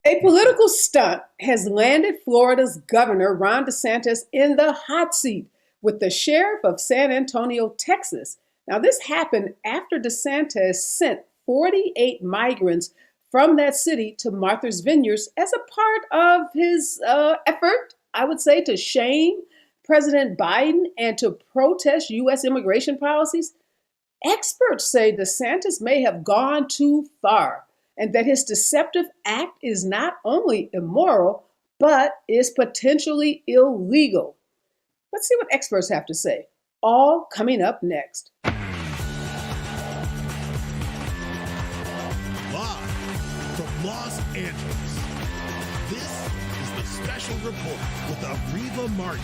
A political stunt has landed Florida's Governor Ron DeSantis in the hot seat with the sheriff of San Antonio, Texas. Now, this happened after DeSantis sent 48 migrants from that city to Martha's Vineyards as a part of his effort, I would say, to shame President Biden and to protest U.S. immigration policies. Experts say DeSantis may have gone too far and that his deceptive act is not only immoral, but is potentially illegal. Let's see what experts have to say. All coming up next. Live from Los Angeles, this is the Special Report with Areva Martin.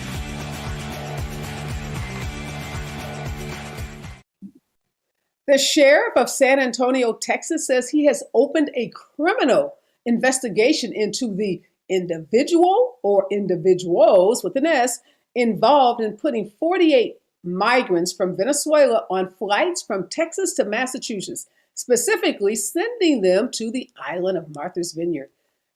The sheriff of San Antonio, Texas, says he has opened a criminal investigation into the individual or individuals with an S involved in putting 48 migrants from Venezuela on flights from Texas to Massachusetts, specifically sending them to the island of Martha's Vineyard.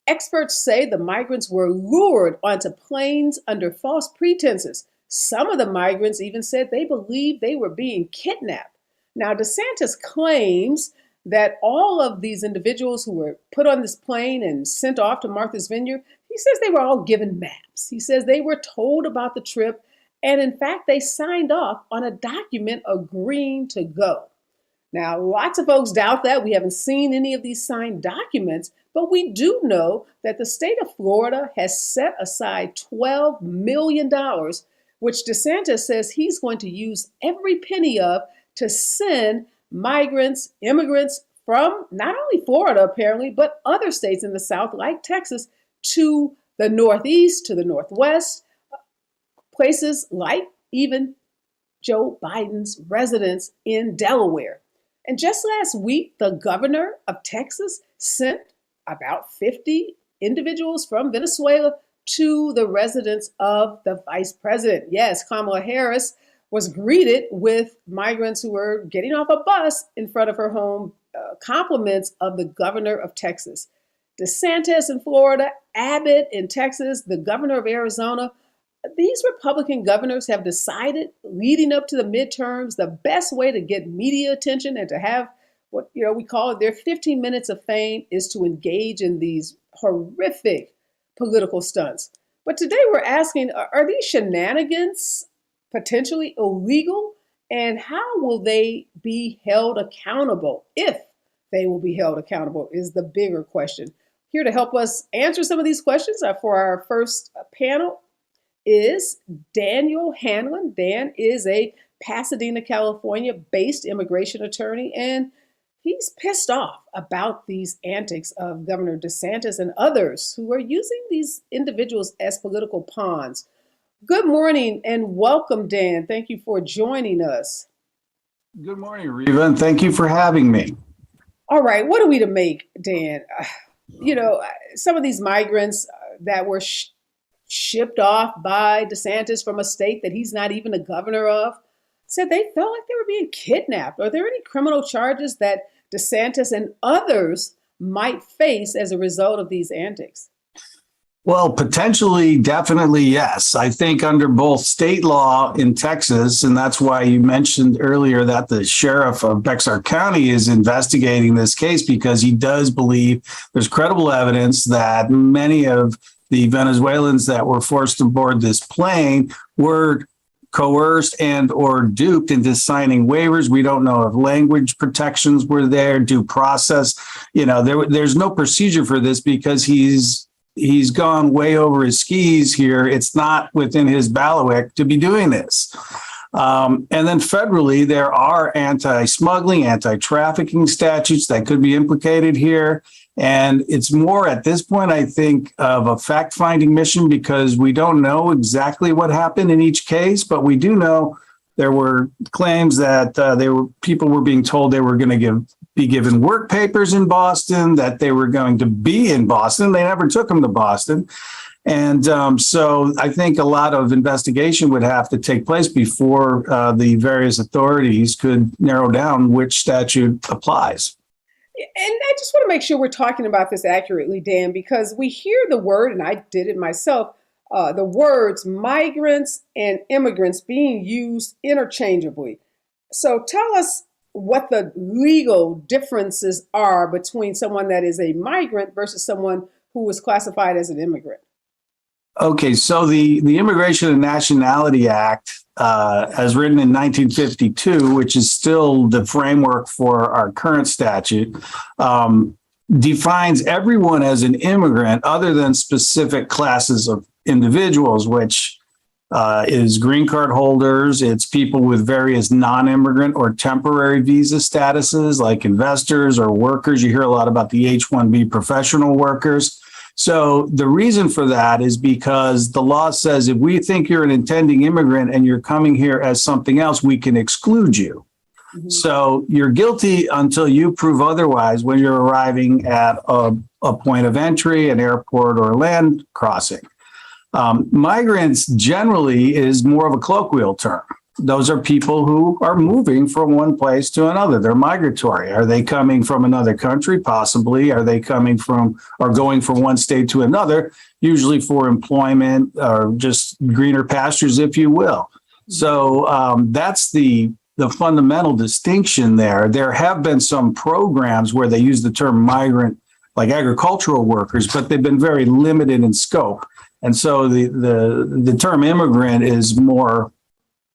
Experts say the migrants were lured onto planes under false pretenses. Some of the migrants even said they believed they were being kidnapped. Now, DeSantis claims that all of these individuals who were put on this plane and sent off to Martha's Vineyard, he says they were all given maps. He says they were told about the trip, and in fact, they signed off on a document agreeing to go. Now, lots of folks doubt that. We haven't seen any of these signed documents, but we do know that the state of Florida has set aside $12 million, which DeSantis says he's going to use every penny of to send migrants, immigrants from not only Florida, apparently, but other states in the South, like Texas, to the Northeast, to the Northwest, places like even Joe Biden's residence in Delaware. And just last week, the governor of Texas sent about 50 individuals from Venezuela to the residence of the vice president. Yes, Kamala Harris was greeted with migrants who were getting off a bus in front of her home, compliments of the governor of Texas. DeSantis in Florida, Abbott in Texas, the governor of Arizona. These Republican governors have decided leading up to the midterms, the best way to get media attention and to have what we call it their 15 minutes of fame is to engage in these horrific political stunts. But today we're asking, are these shenanigans potentially illegal, and how will they be held accountable? If they will be held accountable is the bigger question. Here to help us answer some of these questions for our first panel is Daniel Hanlon. Dan is a Pasadena, California based immigration attorney, and he's pissed off about these antics of Governor DeSantis and others who are using these individuals as political pawns. Good morning and welcome, Dan. Thank you for joining us. Good morning, Areva, and thank you for having me. All right, what are we to make, Dan? Some of these migrants that were shipped off by DeSantis from a state that he's not even a governor of said they felt like they were being kidnapped. Are there any criminal charges that DeSantis and others might face as a result of these antics? Well, potentially, definitely, yes. I think under both state law in Texas, and that's why you mentioned earlier that the sheriff of Bexar County is investigating this case because he does believe there's credible evidence that many of the Venezuelans that were forced aboard this plane were coerced and or duped into signing waivers. We don't know if language protections were there, due process. There's no procedure for this because he's gone way over his skis here. It's not within his bailiwick to be doing this. And then federally, there are anti-smuggling, anti-trafficking statutes that could be implicated here. And it's more at this point, I think, of a fact-finding mission because we don't know exactly what happened in each case, but we do know there were claims that people were being told they were going to be given work papers in Boston, that they were going to be in Boston. They never took them to Boston. And so I think a lot of investigation would have to take place before the various authorities could narrow down which statute applies. And I just want to make sure we're talking about this accurately, Dan, because we hear the word, and I did it myself, the words migrants and immigrants being used interchangeably. So tell us what the legal differences are between someone that is a migrant versus someone who is classified as an immigrant. Okay, so the Immigration and Nationality Act, as written in 1952, which is still the framework for our current statute, defines everyone as an immigrant other than specific classes of individuals, which is green card holders. It's people with various non-immigrant or temporary visa statuses, like investors or workers. You hear a lot about the H-1B professional workers. So the reason for that is because the law says if we think you're an intending immigrant and you're coming here as something else, we can exclude you. Mm-hmm. So you're guilty until you prove otherwise when you're arriving at a point of entry, an airport or a land crossing. Migrants generally is more of a colloquial term. Those are people who are moving from one place to another. They're migratory. Are they coming from another country? Possibly. Are they coming from or going from one state to another? Usually for employment or just greener pastures, if you will. So that's the fundamental distinction there. There have been some programs where they use the term migrant, like agricultural workers, but they've been very limited in scope. And so the term immigrant is more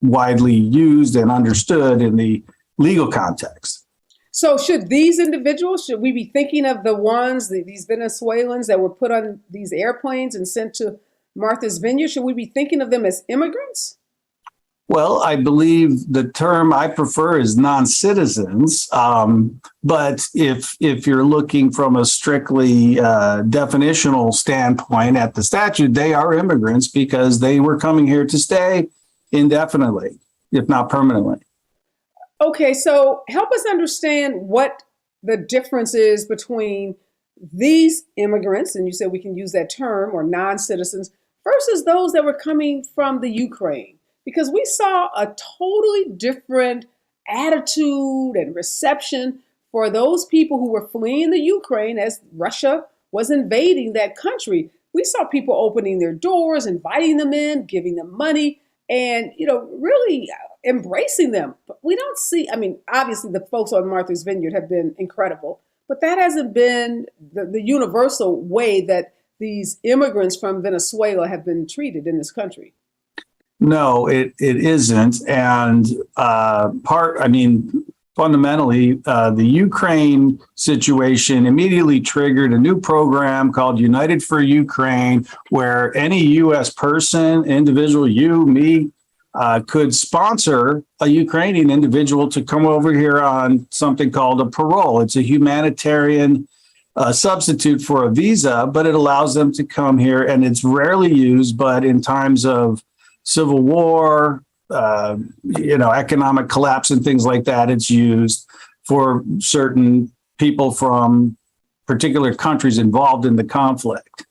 widely used and understood in the legal context. So should these individuals, should we be thinking of the ones, these Venezuelans that were put on these airplanes and sent to Martha's Vineyard, should we be thinking of them as immigrants? Well, I believe the term I prefer is non-citizens. But if you're looking from a strictly definitional standpoint at the statute, they are immigrants because they were coming here to stay indefinitely, if not permanently. Okay, so help us understand what the difference is between these immigrants, and you said we can use that term, or non-citizens, versus those that were coming from the Ukraine. Because we saw a totally different attitude and reception for those people who were fleeing the Ukraine as Russia was invading that country. We saw people opening their doors, inviting them in, giving them money, and, really embracing them. But we don't see, obviously the folks on Martha's Vineyard have been incredible, but that hasn't been the universal way that these immigrants from Venezuela have been treated in this country. No, it isn't. And fundamentally, the Ukraine situation immediately triggered a new program called United for Ukraine, where any U.S. person, individual, you, me, could sponsor a Ukrainian individual to come over here on something called a parole. It's a humanitarian substitute for a visa, but it allows them to come here, and it's rarely used, but in times of civil war, economic collapse and things like that, it's used for certain people from particular countries involved in the conflict.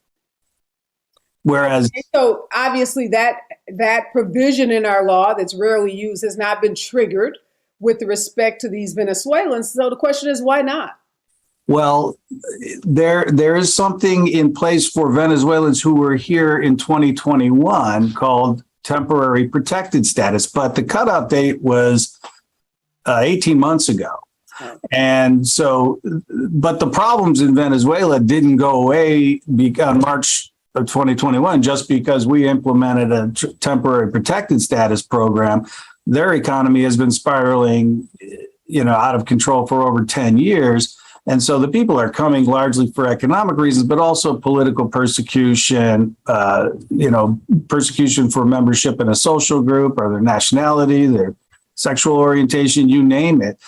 Whereas, so obviously that provision in our law that's rarely used has not been triggered with respect to these Venezuelans. So the question is, why not? Well, there is something in place for Venezuelans who were here in 2021 called temporary protected status, but the cutoff date was 18 months ago. And so, but the problems in Venezuela didn't go away on March of 2021 just because we implemented a temporary protected status program. Their economy has been spiraling, out of control for over 10 years. And so the people are coming largely for economic reasons, but also political persecution, persecution for membership in a social group or their nationality, their sexual orientation, you name it.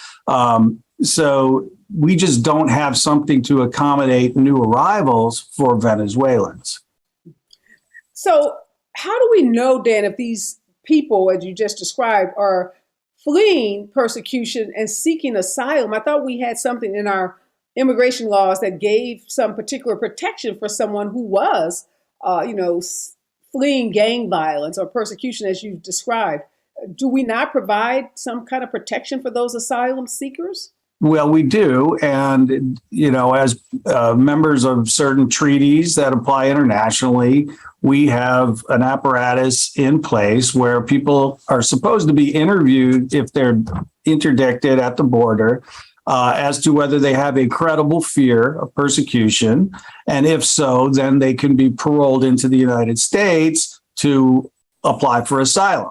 So we just don't have something to accommodate new arrivals for Venezuelans. So how do we know, Dan, if these people, as you just described, are fleeing persecution and seeking asylum? I thought we had something in our immigration laws that gave some particular protection for someone who was, fleeing gang violence or persecution, as you've described. Do we not provide some kind of protection for those asylum seekers? Well, we do. And, as members of certain treaties that apply internationally, we have an apparatus in place where people are supposed to be interviewed if they're interdicted at the border as to whether they have a credible fear of persecution. And if so, then they can be paroled into the United States to apply for asylum.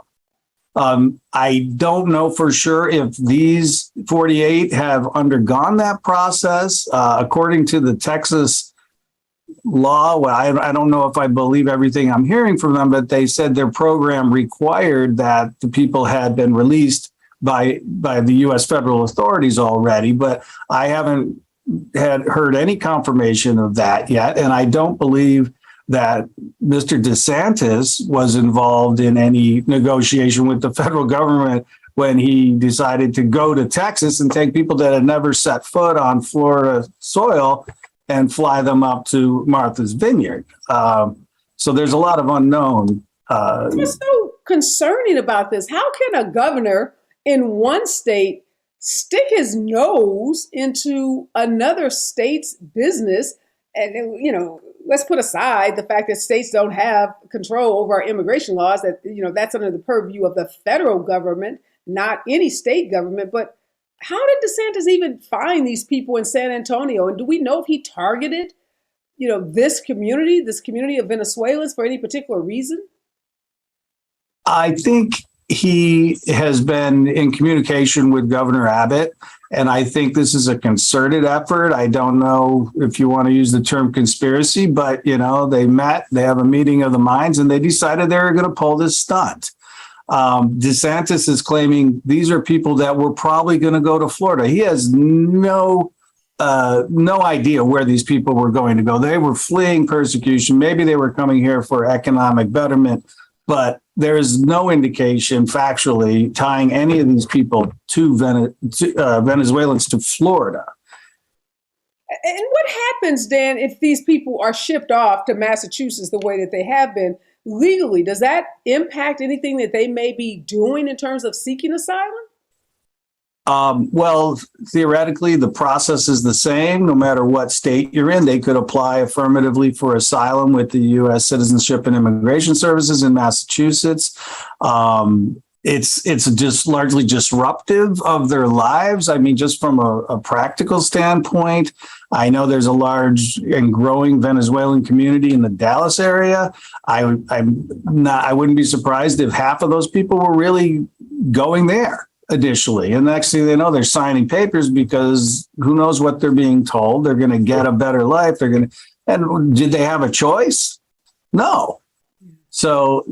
I don't know for sure if these 48 have undergone that process. According to the Texas law, well, I don't know if I believe everything I'm hearing from them, but they said their program required that the people had been released by the U.S. federal authorities already, but I haven't heard any confirmation of that yet, and I don't believe that Mr. DeSantis was involved in any negotiation with the federal government when he decided to go to Texas and take people that had never set foot on Florida soil and fly them up to Martha's Vineyard. So there's a lot of unknown. What's so concerning about this? How can a governor in one state stick his nose into another state's business? And, let's put aside the fact that states don't have control over our immigration laws, that, that's under the purview of the federal government, not any state government. But how did DeSantis even find these people in San Antonio? And do we know if he targeted, this community of Venezuelans for any particular reason? I think he has been in communication with Governor Abbott, and I think this is a concerted effort. I don't know if you want to use the term conspiracy, but, they met, they have a meeting of the minds, and they decided they were going to pull this stunt. DeSantis is claiming these are people that were probably going to go to Florida. He has no idea where these people were going to go. They were fleeing persecution. Maybe they were coming here for economic betterment, but there is no indication factually tying any of these people to Venezuelans to Florida. And what happens, Dan, if these people are shipped off to Massachusetts the way that they have been legally? Does that impact anything that they may be doing in terms of seeking asylum? Well, theoretically, the process is the same. No matter what state you're in, they could apply affirmatively for asylum with the U.S. Citizenship and Immigration Services in Massachusetts. It's just largely disruptive of their lives. I mean, just from a practical standpoint, I know there's a large and growing Venezuelan community in the Dallas area. I wouldn't be surprised if half of those people were really going there initially. And next thing they know, they're signing papers because who knows what they're being told. They're going to get a better life. And did they have a choice? No. So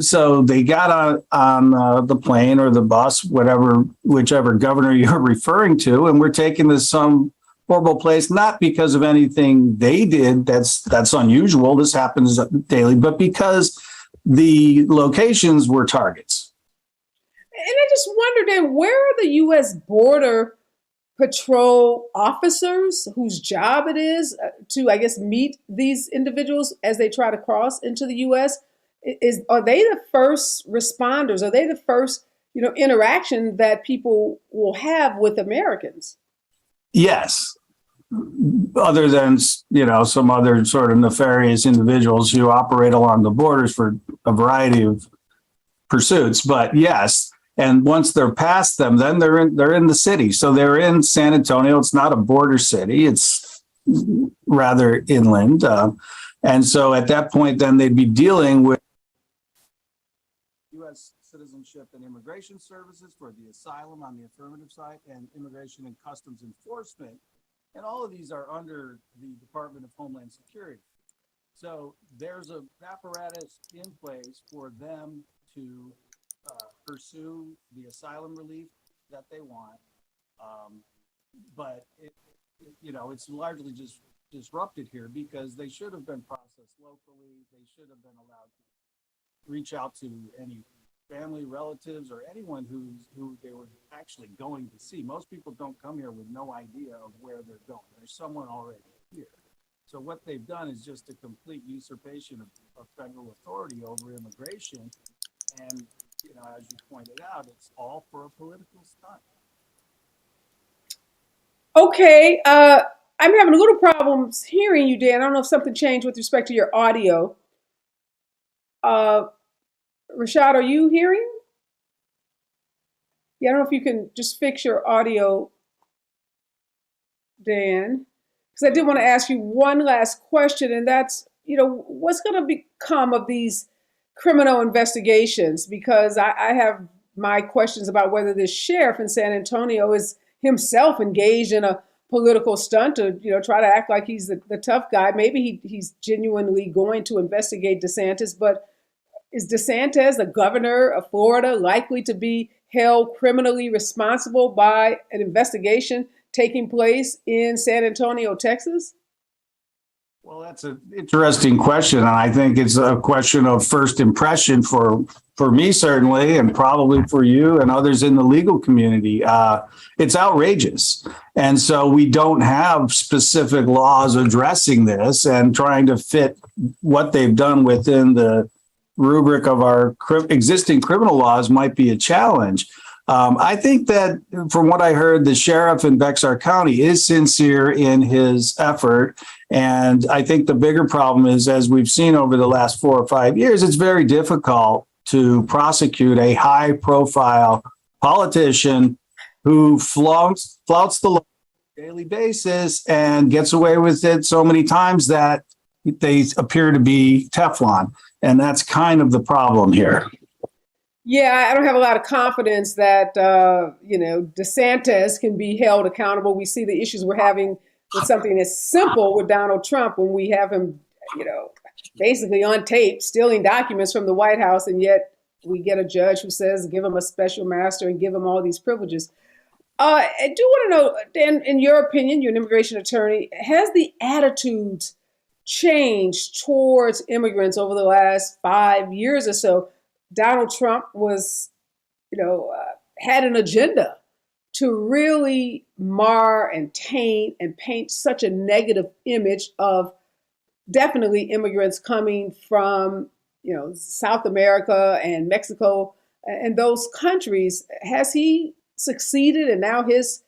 they got on the plane or the bus, whichever governor you're referring to, and we're taking this some horrible place, not because of anything they did that's unusual. This happens daily, but because the locations were targets. And I just wondered, then, where are the U.S. Border Patrol officers whose job it is to, I guess, meet these individuals as they try to cross into the U.S.? Are they the first responders? Are they the first, interaction that people will have with Americans? Yes. Other than, some other sort of nefarious individuals who operate along the borders for a variety of pursuits. But yes. And once they're past them, then they're in the city. So they're in San Antonio. It's not a border city. It's rather inland. And so at that point, then they'd be dealing with U.S. Citizenship and Immigration Services for the asylum on the affirmative side and Immigration and Customs Enforcement. And all of these are under the Department of Homeland Security. So there's an apparatus in place for them to pursue the asylum relief that they want. But it's largely just disrupted here because they should have been processed locally. They should have been allowed to reach out to any family, relatives, or anyone who they were actually going to see. Most people don't come here with no idea of where they're going. There's someone already here. So what they've done is just a complete usurpation of federal authority over immigration. And as you pointed out, it's all for a political stunt. Okay, I'm having a little problems hearing you, Dan. I don't know if something changed with respect to your audio. Uh, Rashad, are you hearing? Yeah, I don't know if you can just fix your audio, Dan. Because I did want to ask you one last question, and that's, what's going to become of these criminal investigations? Because I have my questions about whether this sheriff in San Antonio is himself engaged in a political stunt to, try to act like he's the tough guy. Maybe he's genuinely going to investigate DeSantis, but is DeSantis, the governor of Florida, likely to be held criminally responsible by an investigation taking place in San Antonio, Texas? Well, that's an interesting question, and I think it's a question of first impression for me certainly, and probably for you and others in the legal community. It's outrageous, and so we don't have specific laws addressing this, and trying to fit what they've done within the rubric of our existing criminal laws might be a challenge. I think that from what I heard, the sheriff in Bexar County is sincere in his effort. And I think the bigger problem is, as we've seen over the last 4 or 5 years, it's very difficult to prosecute a high profile politician who flouts the law on a daily basis and gets away with it so many times that they appear to be Teflon. And that's kind of the problem here. Yeah, I don't have a lot of confidence that DeSantis can be held accountable. We see the issues we're having with something as simple with Donald Trump when we have him, basically on tape stealing documents from the White House, and yet we get a judge who says give him a special master and give him all these privileges. I do want to know, Dan, in your opinion, you're an immigration attorney, has the attitudes changed towards immigrants over the last 5 years or so? Donald Trump was, had an agenda to really mar and taint and paint such a negative image of definitely immigrants coming from, South America and Mexico and those countries. Has he succeeded? And now his,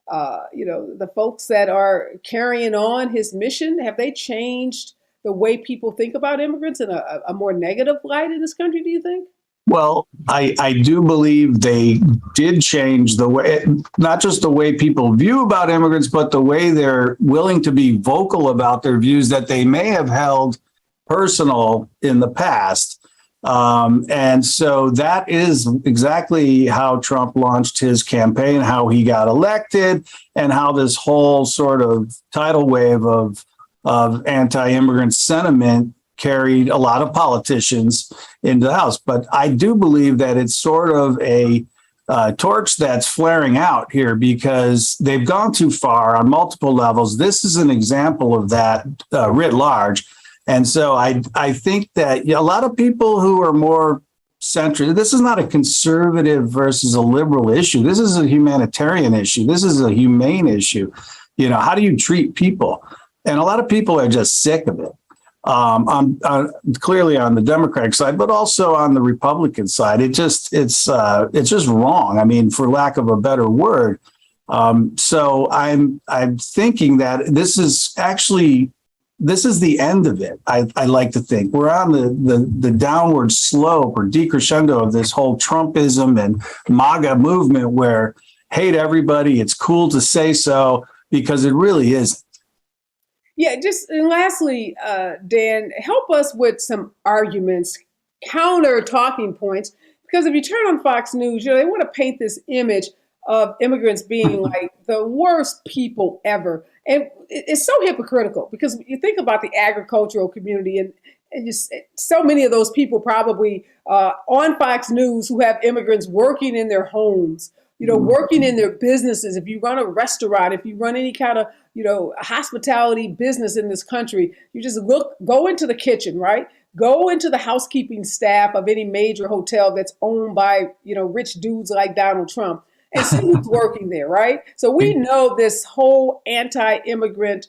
the folks that are carrying on his mission, have they changed the way people think about immigrants in a more negative light in this country, do you think? Well, I do believe they did change the way, not just the way people view about immigrants, but the way they're willing to be vocal about their views that they may have held personal in the past. And so that is exactly how Trump launched his campaign, how he got elected, and how this whole sort of tidal wave of anti-immigrant sentiment carried a lot of politicians into the House. But I do believe that it's sort of a torch that's flaring out here because they've gone too far on multiple levels. This is an example of that writ large. And so I think that a lot of people who are more centrist, this is not a conservative versus a liberal issue. This is a humanitarian issue. This is a humane issue. How do you treat people? And a lot of people are just sick of it. Clearly on the Democratic side, but also on the Republican side, it's just wrong. I mean, for lack of a better word. So I'm thinking that this is the end of it. I like to think we're on the downward slope or decrescendo of this whole Trumpism and MAGA movement where hate everybody. It's cool to say so because it really isn't. Yeah, and lastly, Dan, help us with some arguments, counter talking points, because if you turn on Fox News, they want to paint this image of immigrants being like the worst people ever. And it's so hypocritical because you think about the agricultural community and so many of those people probably on Fox News who have immigrants working in their homes, working in their businesses. If you run a restaurant, if you run any kind of, hospitality business in this country, you just go into the kitchen, right? Go into the housekeeping staff of any major hotel that's owned by, rich dudes like Donald Trump and see who's working there, right? So we know this whole anti-immigrant,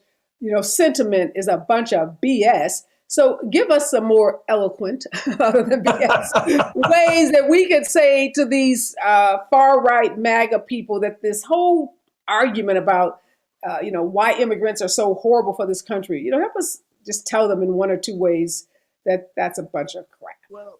sentiment is a bunch of BS. So give us some more eloquent, other than BS, ways that we could say to these far-right MAGA people that this whole argument about why immigrants are so horrible for this country. Help us just tell them in one or two ways that that's a bunch of crap. Well,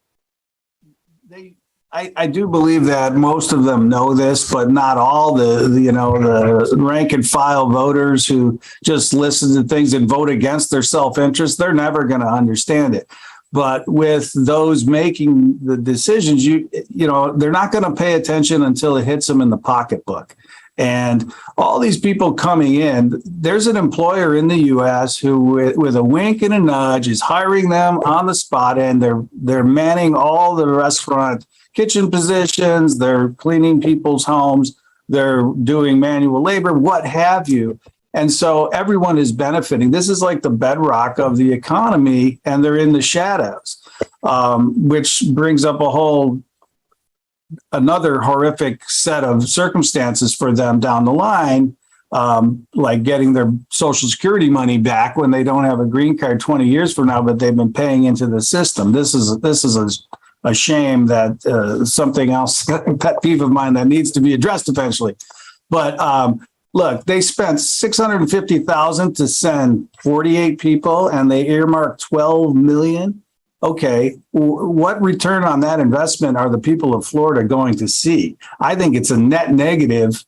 I do believe that most of them know this, but not all. The rank and file voters who just listen to things and vote against their self-interest, they're never going to understand it. But with those making the decisions, they're not going to pay attention until it hits them in the pocketbook. And all these people coming in, there's an employer in the U.S. who, with a wink and a nudge, is hiring them on the spot, and they're manning all the restaurant kitchen positions, they're cleaning people's homes, they're doing manual labor, what have you. And so everyone is benefiting. This is like the bedrock of the economy, and they're in the shadows, which brings up another horrific set of circumstances for them down the line, like getting their Social Security money back when they don't have a green card 20 years from now, but they've been paying into the system. This is a shame that something else, a pet peeve of mine that needs to be addressed eventually. But look, they spent $650,000 to send 48 people, and they earmarked $12 million. Okay, what return on that investment are the people of Florida going to see? I think it's a net negative,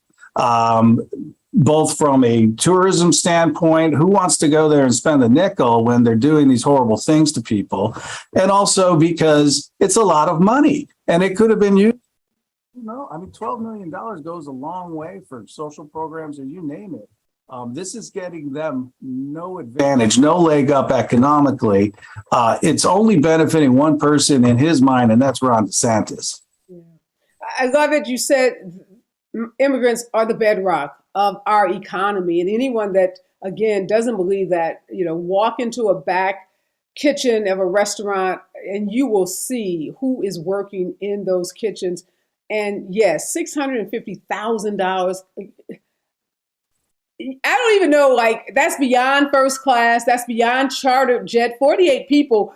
both from a tourism standpoint, who wants to go there and spend a nickel when they're doing these horrible things to people, and also because it's a lot of money, and it could have been used. $12 million goes a long way for social programs, or you name it. This is getting them no advantage, no leg up economically. It's only benefiting one person in his mind, and that's Ron DeSantis. Yeah. I love it. You said immigrants are the bedrock of our economy, and anyone that, again, doesn't believe that, walk into a back kitchen of a restaurant and you will see who is working in those kitchens. And yes, $650,000. I don't even know, that's beyond first class. That's beyond chartered jet. 48 people,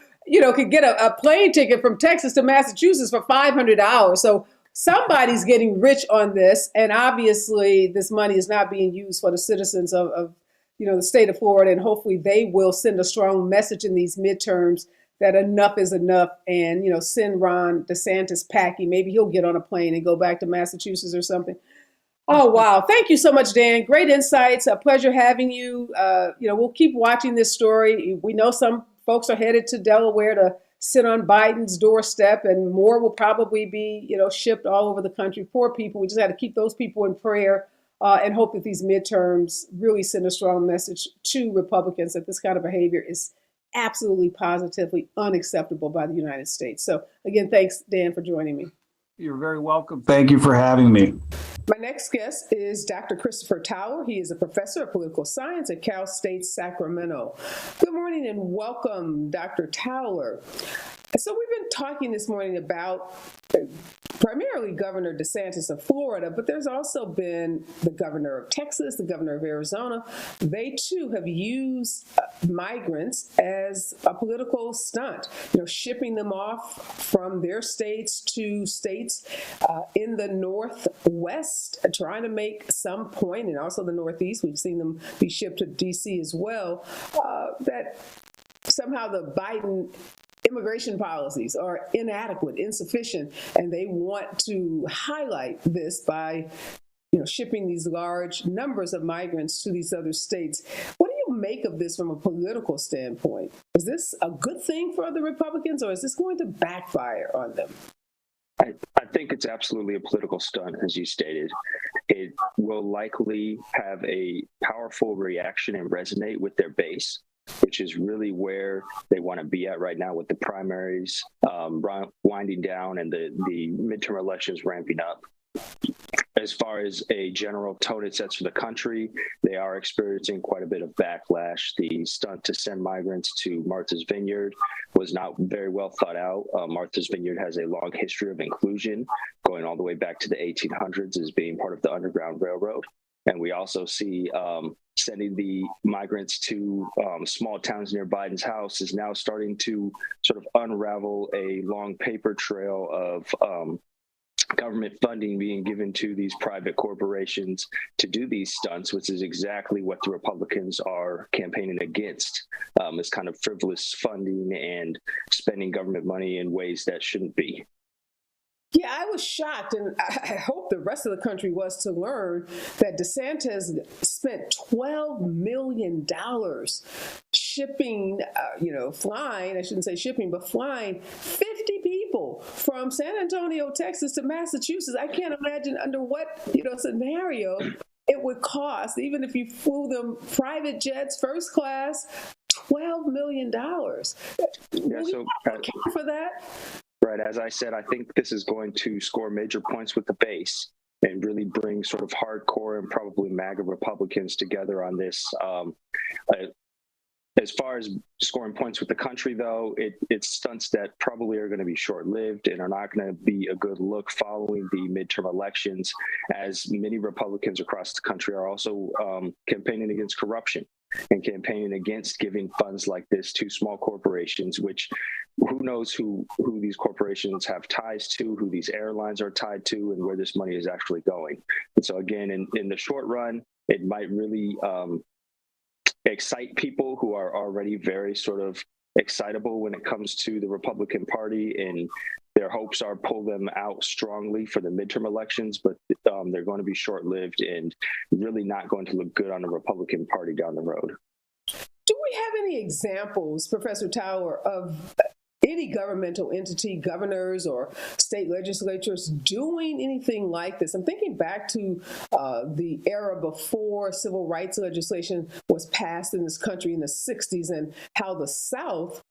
could get a plane ticket from Texas to Massachusetts for $500. So somebody's getting rich on this. And obviously this money is not being used for the citizens of the state of Florida. And hopefully they will send a strong message in these midterms that enough is enough, and, send Ron DeSantis packing. Maybe he'll get on a plane and go back to Massachusetts or something. Oh, wow. Thank you so much, Dan. Great insights. A pleasure having you. We'll keep watching this story. We know some folks are headed to Delaware to sit on Biden's doorstep, and more will probably be, shipped all over the country. Poor people. We just had to keep those people in prayer and hope that these midterms really send a strong message to Republicans that this kind of behavior is absolutely positively unacceptable by the United States. So again, thanks, Dan, for joining me. You're very welcome. Thank you for having me. My next guest is Dr. Christopher Towler. He is a professor of political science at Cal State Sacramento. Good morning and welcome, Dr. Towler. So we've been talking this morning about primarily Governor DeSantis of Florida, but there's also been the governor of Texas, the governor of Arizona. They too have used migrants as a political stunt, shipping them off from their states to states in the Northwest, trying to make some point, and also the Northeast. We've seen them be shipped to D.C. as well, that somehow the Biden immigration policies are inadequate, insufficient, and they want to highlight this by, shipping these large numbers of migrants to these other states. What do you make of this from a political standpoint? Is this a good thing for the Republicans, or is this going to backfire on them? I think it's absolutely a political stunt, as you stated. It will likely have a powerful reaction and resonate with their base, which is really where they want to be at right now with the primaries winding down and the midterm elections ramping up. As far as a general tone it sets for the country, they are experiencing quite a bit of backlash. The stunt to send migrants to Martha's Vineyard was not very well thought out. Martha's Vineyard has a long history of inclusion, going all the way back to the 1800s as being part of the Underground Railroad. And we also see sending the migrants to small towns near Biden's house is now starting to sort of unravel a long paper trail of government funding being given to these private corporations to do these stunts, which is exactly what the Republicans are campaigning against, is kind of frivolous funding and spending government money in ways that shouldn't be. Yeah, I was shocked, and I hope the rest of the country was, to learn that DeSantis spent $12 million shipping, flying, I shouldn't say shipping, but flying 50 people from San Antonio, Texas to Massachusetts. I can't imagine under what, scenario it would cost, even if you flew them private jets, first class, $12 million. Yeah, so account for that? Right. As I said, I think this is going to score major points with the base and really bring sort of hardcore and probably MAGA Republicans together on this. As far as scoring points with the country, though, it's stunts that probably are going to be short-lived and are not going to be a good look following the midterm elections, as many Republicans across the country are also campaigning against corruption and campaigning against giving funds like this to small corporations, which who knows who these corporations have ties to, who these airlines are tied to, and where this money is actually going. And so again, in the short run, it might really excite people who are already very sort of excitable when it comes to the Republican Party, and their hopes are pull them out strongly for the midterm elections, but they're going to be short-lived and really not going to look good on the Republican Party down the road. Do we have any examples, Professor Tower, of any governmental entity, governors or state legislatures, doing anything like this? I'm thinking back to the era before civil rights legislation was passed in this country in the 60s, and how the South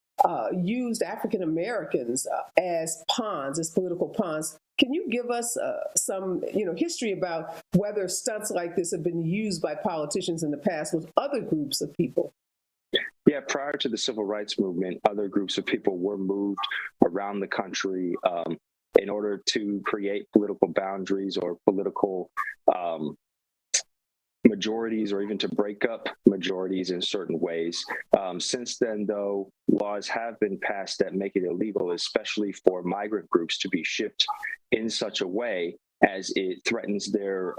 used African Americans as pawns, as political pawns. Can you give us some, history about whether stunts like this have been used by politicians in the past with other groups of people? Yeah, prior to the civil rights movement, other groups of people were moved around the country in order to create political boundaries or political majorities, or even to break up majorities in certain ways. Since then, though, laws have been passed that make it illegal, especially for migrant groups, to be shipped in such a way as it threatens their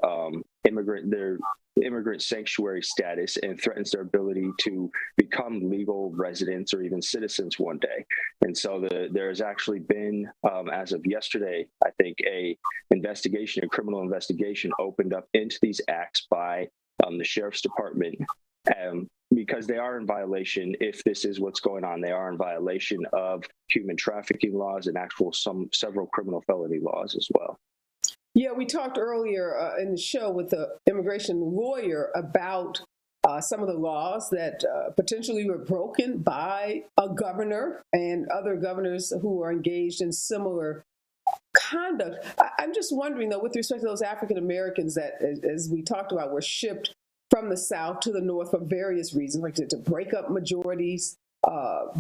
immigrant sanctuary status and threatens their ability to become legal residents or even citizens one day. And so there has actually been, as of yesterday, I think, a criminal investigation opened up into these acts by the Sheriff's Department, because they are in violation. If this is what's going on, they are in violation of human trafficking laws and several criminal felony laws as well. Yeah, we talked earlier in the show with the immigration lawyer about some of the laws that potentially were broken by a governor and other governors who are engaged in similar conduct. I'm just wondering, though, with respect to those African Americans that, as we talked about, were shipped from the South to the North for various reasons, like to break up majorities,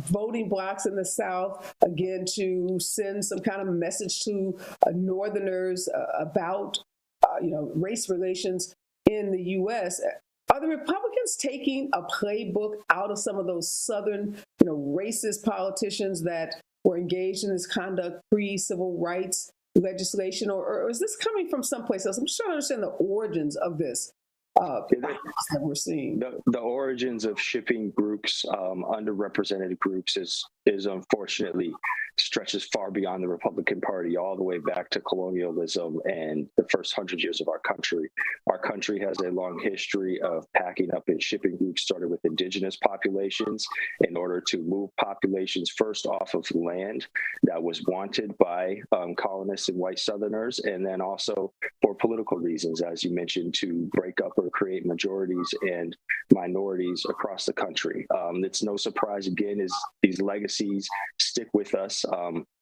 voting blocks in the South, again, to send some kind of message to Northerners about, race relations in the U.S. Are the Republicans taking a playbook out of some of those Southern, racist politicians that were engaged in this conduct pre-civil rights legislation, or is this coming from someplace else? I'm just trying to understand the origins of this that we're seeing. The origins of shipping groups, underrepresented groups, is unfortunately stretches far beyond the Republican Party, all the way back to colonialism and the first 100 years of our country. Our country has a long history of packing up and shipping groups, started with indigenous populations in order to move populations first off of land that was wanted by colonists and white Southerners, and then also for political reasons, as you mentioned, to break up or create majorities and minorities across the country. It's no surprise, again, as these legacies stick with us.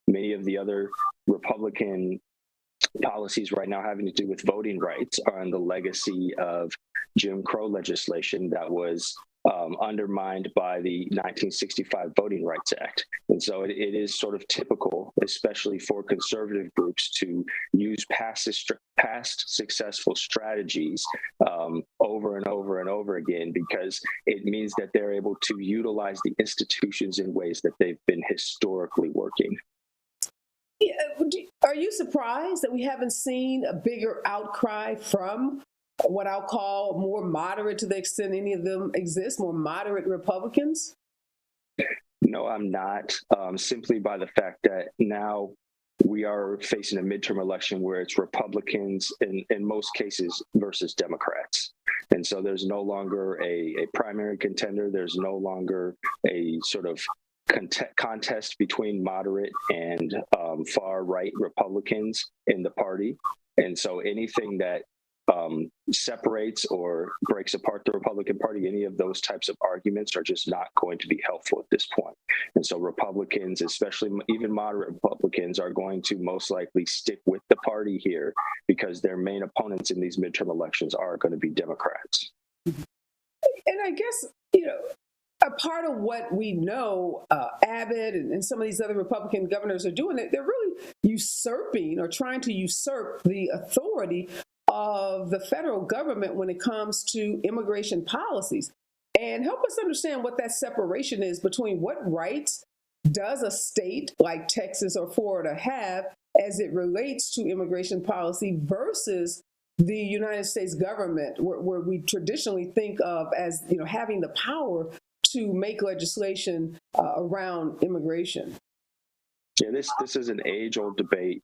Many of the other Republican policies right now having to do with voting rights are in the legacy of Jim Crow legislation that was undermined by the 1965 Voting Rights Act. And so it is sort of typical, especially for conservative groups, to use past successful strategies over and over and over again, because it means that they're able to utilize the institutions in ways that they've been historically working. Yeah, are you surprised that we haven't seen a bigger outcry from what I'll call more moderate, to the extent any of them exist, more moderate Republicans? No, I'm not. Simply by the fact that now we are facing a midterm election where it's Republicans in most cases versus Democrats. And so there's no longer a primary contender. There's no longer a sort of contest between moderate and far right Republicans in the party. And so anything that separates or breaks apart the Republican Party, any of those types of arguments are just not going to be helpful at this point. And so Republicans, especially even moderate Republicans, are going to most likely stick with the party here because their main opponents in these midterm elections are going to be Democrats. And I guess, a part of what we know Abbott and some of these other Republican governors are doing, they're really usurping or trying to usurp the authority of the federal government when it comes to immigration policies. And help us understand what that separation is between what rights does a state like Texas or Florida have as it relates to immigration policy versus the United States government, where we traditionally think of as having the power to make legislation around immigration. Yeah, this is an age-old debate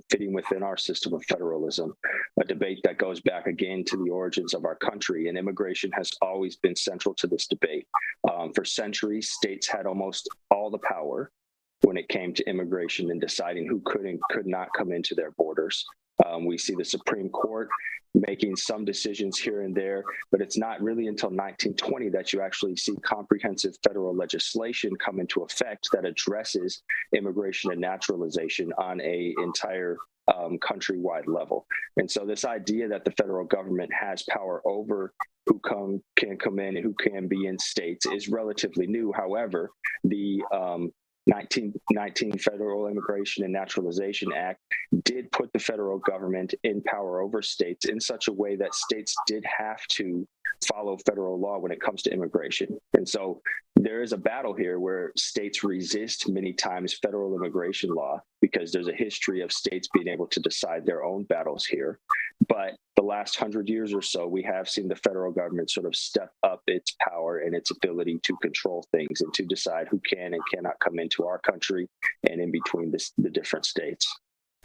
fitting within our system of federalism, a debate that goes back again to the origins of our country, and immigration has always been central to this debate. For centuries, states had almost all the power when it came to immigration and deciding who could and could not come into their borders. We see the Supreme Court making some decisions here and there, but it's not really until 1920 that you actually see comprehensive federal legislation come into effect that addresses immigration and naturalization on a entire countrywide level. And so this idea that the federal government has power over who can come in and who can be in states is relatively new. However, the 1919 Federal Immigration and Naturalization Act did put the federal government in power over states in such a way that states did have to follow federal law when it comes to immigration. And so there is a battle here where states resist many times federal immigration law because there's a history of states being able to decide their own battles here. But the last 100 years or so, we have seen the federal government sort of step up its power and its ability to control things and to decide who can and cannot come into our country and in between the different states.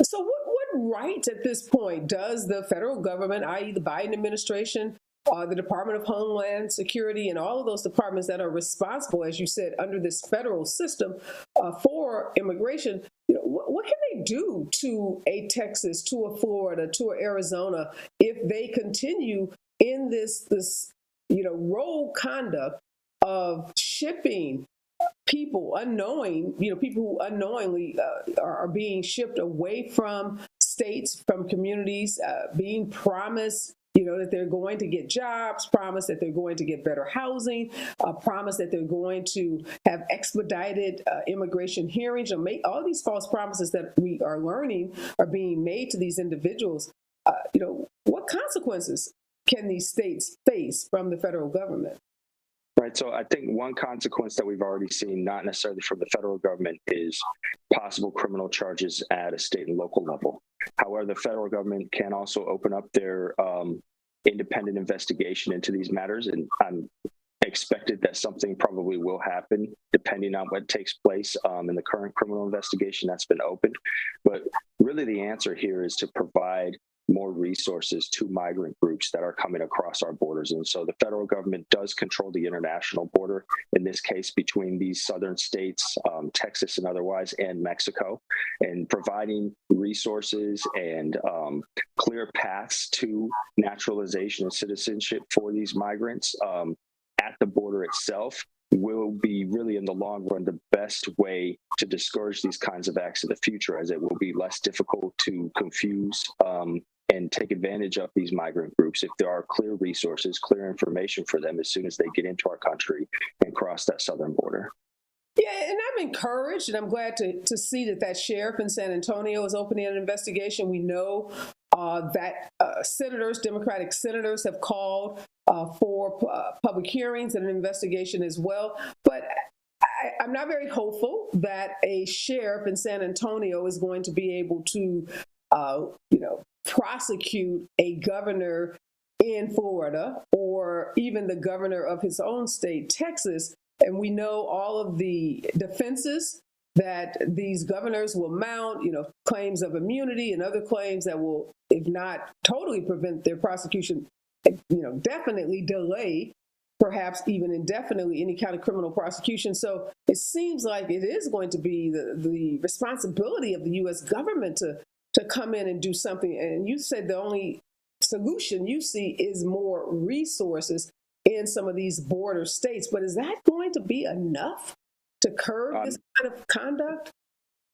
So what rights at this point does the federal government, i.e. the Biden administration, the Department of Homeland Security, and all of those departments that are responsible, as you said, under this federal system for immigration, what can they do to a Texas, to a Florida, to an Arizona if they continue in this rogue conduct of shipping people people who unknowingly are being shipped away from states, from communities, being promised that they're going to get jobs, promise that they're going to get better housing, promise that they're going to have expedited immigration hearings, or make all these false promises that we are learning are being made to these individuals. What consequences can these states face from the federal government? Right. So I think one consequence that we've already seen, not necessarily from the federal government, is possible criminal charges at a state and local level. However, the federal government can also open up their independent investigation into these matters, and I'm expected that something probably will happen depending on what takes place in the current criminal investigation that's been opened. But really the answer here is to provide more resources to migrant groups that are coming across our borders. And so the federal government does control the international border, in this case between these southern states, Texas and otherwise, and Mexico, and providing resources and clear paths to naturalization and citizenship for these migrants at the border itself will be really, in the long run, the best way to discourage these kinds of acts in the future, as it will be less difficult to confuse and take advantage of these migrant groups if there are clear resources, clear information for them as soon as they get into our country and cross that southern border. Yeah, and I'm encouraged, and I'm glad to see that sheriff in San Antonio is opening an investigation. We know that senators, Democratic senators, have called for public hearings and an investigation as well. But I'm not very hopeful that a sheriff in San Antonio is going to be able to, prosecute a governor in Florida or even the governor of his own state, Texas. And we know all of the defenses that these governors will mount, claims of immunity and other claims that will, if not totally prevent their prosecution, definitely delay, perhaps even indefinitely, any kind of criminal prosecution. So it seems like it is going to be the responsibility of the U.S. government to come in and do something. And you said the only solution you see is more resources in some of these border states. But is that going to be enough to curb this kind of conduct?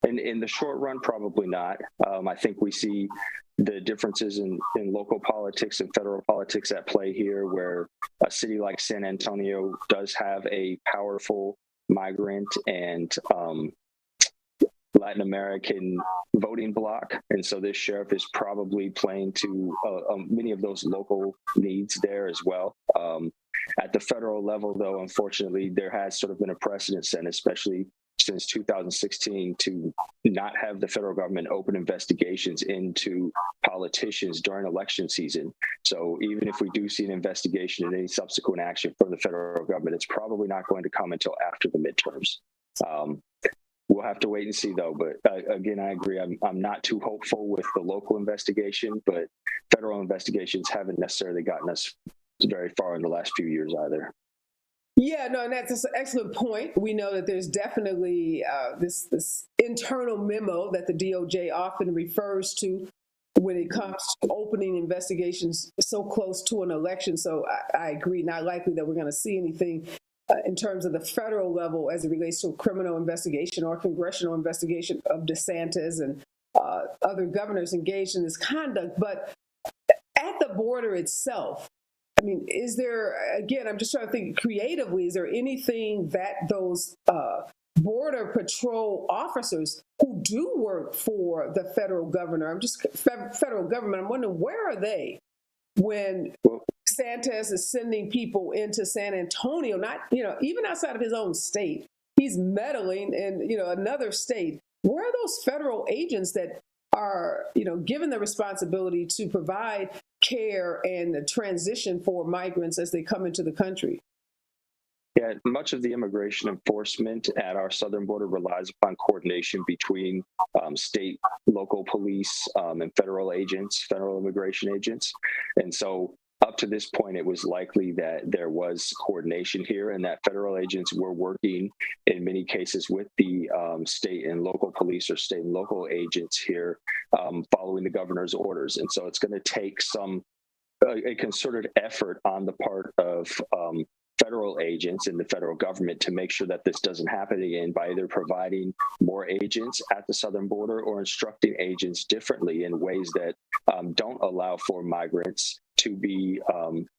In the short run, probably not. I think we see the differences in local politics and federal politics at play here, where a city like San Antonio does have a powerful migrant and Latin American voting bloc. And so this sheriff is probably playing to many of those local needs there as well. At the federal level, though, unfortunately, there has sort of been a precedent set, especially since 2016, to not have the federal government open investigations into politicians during election season. So even if we do see an investigation and any subsequent action from the federal government, it's probably not going to come until after the midterms. We'll have to wait and see, though. But again, I agree. I'm not too hopeful with the local investigation, but federal investigations haven't necessarily gotten us very far in the last few years either. Yeah, no, and that's an excellent point. We know that there's definitely this internal memo that the DOJ often refers to when it comes to opening investigations so close to an election. So I agree, not likely that we're going to see anything in terms of the federal level as it relates to a criminal investigation or congressional investigation of DeSantis and other governors engaged in this conduct. But at the border itself, I mean, is there, again, I'm just trying to think creatively, is there anything that those Border Patrol officers who do work for the federal governor, federal government, I'm wondering, where are they when Santos is sending people into San Antonio, not, even outside of his own state, he's meddling in, another state. Where are those federal agents that are, given the responsibility to provide care and the transition for migrants as they come into the country? Yeah, much of the immigration enforcement at our southern border relies upon coordination between state, local police, and federal agents, federal immigration agents. And so up to this point, it was likely that there was coordination here and that federal agents were working in many cases with the state and local police or state and local agents here following the governor's orders. And so it's going to take a concerted effort on the part of federal agents in the federal government to make sure that this doesn't happen again by either providing more agents at the southern border or instructing agents differently in ways that don't allow for migrants to be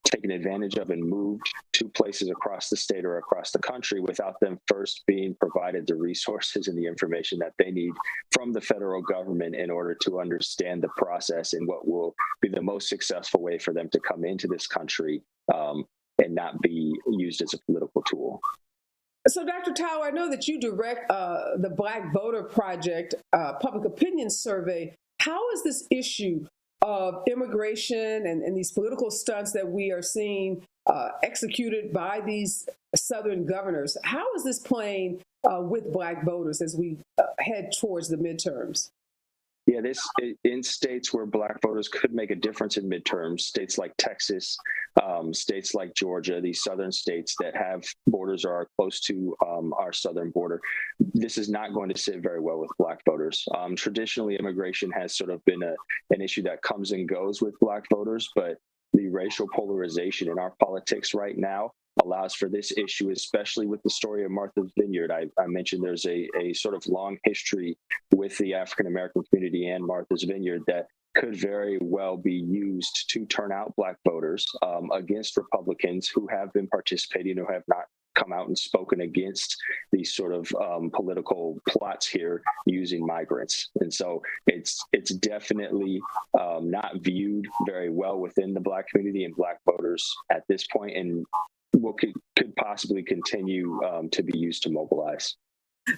taken advantage of and moved to places across the state or across the country without them first being provided the resources and the information that they need from the federal government in order to understand the process and what will be the most successful way for them to come into this country and not be used as a political tool. So, Dr. Tower, I know that you direct the Black Voter Project public opinion survey. How is this issue of immigration and these political stunts that we are seeing executed by these Southern governors, how is this playing with Black voters as we head towards the midterms? Yeah, in states where Black voters could make a difference in midterms, states like Texas, states like Georgia, these southern states that have borders or are close to our southern border, this is not going to sit very well with Black voters. Traditionally, immigration has sort of been an issue that comes and goes with Black voters, but the racial polarization in our politics right now allows for this issue, especially with the story of Martha's Vineyard. I mentioned there's a sort of long history with the African-American community and Martha's Vineyard that could very well be used to turn out Black voters against Republicans who have been participating, who have not come out and spoken against these sort of political plots here using migrants. And so it's definitely not viewed very well within the Black community and Black voters at this point, and could possibly continue to be used to mobilize.